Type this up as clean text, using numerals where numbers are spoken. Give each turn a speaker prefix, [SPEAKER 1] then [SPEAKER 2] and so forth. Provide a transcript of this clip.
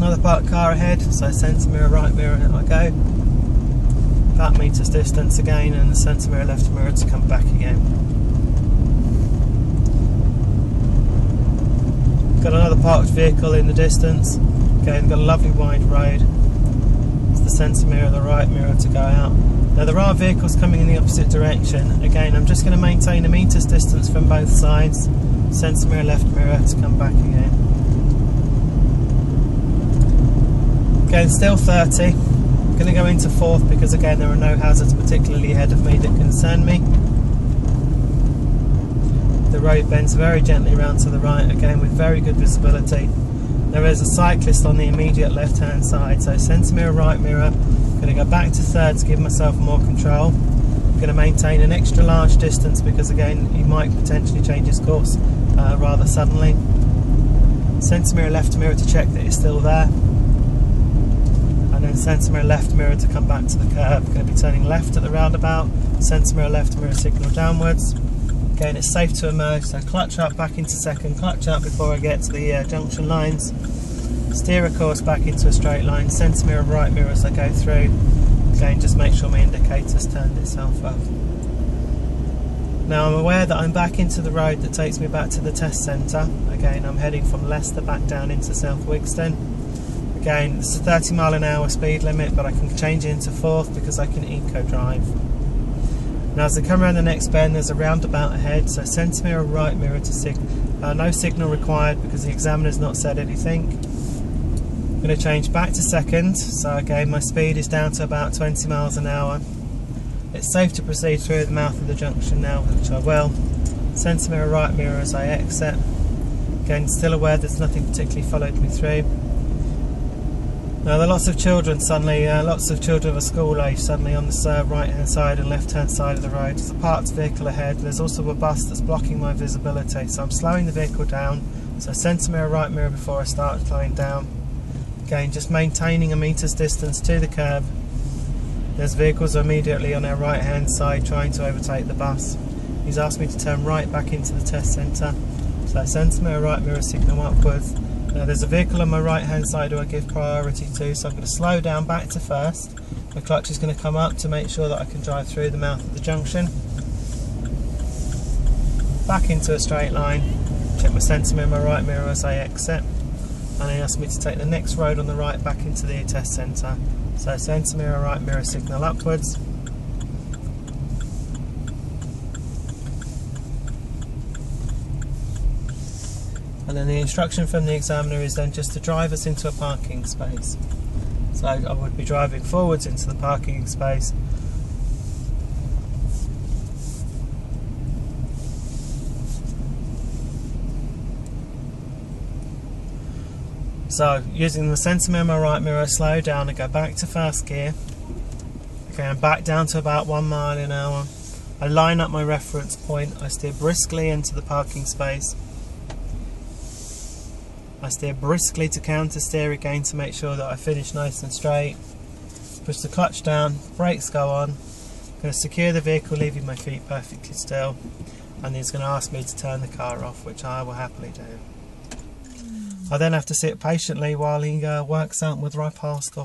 [SPEAKER 1] Another parked car ahead, so centre mirror, right mirror, I go. About meters distance again, and the centre mirror, left mirror to come back again. Got another parked vehicle in the distance. Again, got a lovely wide road. It's the centre mirror, the right mirror to go out. Now there are vehicles coming in the opposite direction. Again, I'm just going to maintain a meter's distance from both sides. Centre mirror, left mirror to come back again. Again, still 30. I'm going to go into fourth because again there are no hazards particularly ahead of me that concern me. The road bends very gently around to the right, again with very good visibility. There is a cyclist on the immediate left hand side, so centre mirror, right mirror. I'm going to go back to third to give myself more control. I'm going to maintain an extra large distance because again he might potentially change his course rather suddenly. Centre mirror, left mirror to check that it's still there. And then centre mirror, left mirror to come back to the curb. I'm going to be turning left at the roundabout. Centre mirror, left mirror signal downwards. Again, it's safe to emerge, so clutch up back into second, clutch up before I get to the junction lines. Steer a course back into a straight line, centre mirror, right mirror as I go through. Again, just make sure my indicator's turned itself off. Now I'm aware that I'm back into the road that takes me back to the test centre. Again, I'm heading from Leicester back down into South Wigston. Again, this is a 30 mph speed limit, but I can change it into fourth because I can eco drive. Now as I come around the next bend, there's a roundabout ahead, so centre mirror, right mirror to signal. No signal required because the examiner's not said anything. I'm going to change back to second, so again my speed is down to about 20 mph. It's safe to proceed through the mouth of the junction now, which I will. Centre mirror, right mirror as I exit. Again, still aware there's nothing particularly followed me through. Now there are lots of children suddenly, lots of children of a school age suddenly on this right hand side and left hand side of the road. There's a parked vehicle ahead, there's also a bus that's blocking my visibility, so I'm slowing the vehicle down. So centre mirror, right mirror before I start slowing down. Again, just maintaining a meter's distance to the curb. There's vehicles immediately on our right hand side trying to overtake the bus. He's asked me to turn right back into the test centre. So centre mirror, right mirror signal upwards. Now there's a vehicle on my right hand side who I give priority to, so I'm going to slow down back to first. My clutch is going to come up to make sure that I can drive through the mouth of the junction. Back into a straight line, check my centre mirror, my right mirror as I exit. And he asked me to take the next road on the right back into the test centre. So centre mirror, right mirror signal upwards. And then the instruction from the examiner is then just to drive us into a parking space. So I would be driving forwards into the parking space. So using the centre mirror, my right mirror, slow down and go back to first gear. Okay, I'm back down to about 1 mile an hour. I line up my reference point, I steer briskly into the parking space. I steer briskly to counter steer again to make sure that I finish nice and straight. Push the clutch down, brakes go on. I'm going to secure the vehicle, leaving my feet perfectly still. And he's going to ask me to turn the car off, which I will happily do. I then have to sit patiently while he works out whether I passed or